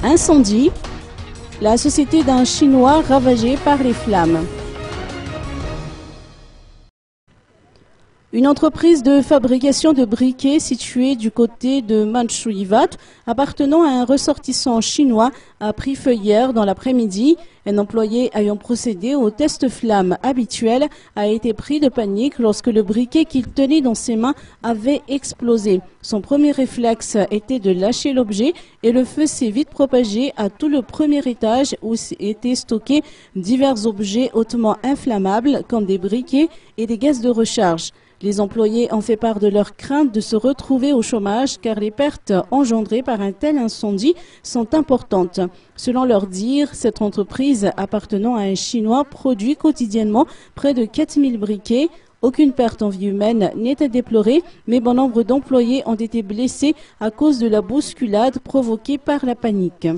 Incendie. La société d'un Chinois ravagée par les flammes. Une entreprise de fabrication de briquets située du côté de Manchuivat, appartenant à un ressortissant chinois, a pris feu hier dans l'après-midi. Un employé ayant procédé au test flamme habituel a été pris de panique lorsque le briquet qu'il tenait dans ses mains avait explosé. Son premier réflexe était de lâcher l'objet et le feu s'est vite propagé à tout le premier étage où étaient stockés divers objets hautement inflammables comme des briquets et des gaz de recharge. Les employés ont fait part de leur crainte de se retrouver au chômage car les pertes engendrées par un tel incendie sont importantes. Selon leur dire, cette entreprise appartenant à un Chinois produit quotidiennement près de 4000 briquets. Aucune perte en vie humaine n'est à déplorer, mais bon nombre d'employés ont été blessés à cause de la bousculade provoquée par la panique.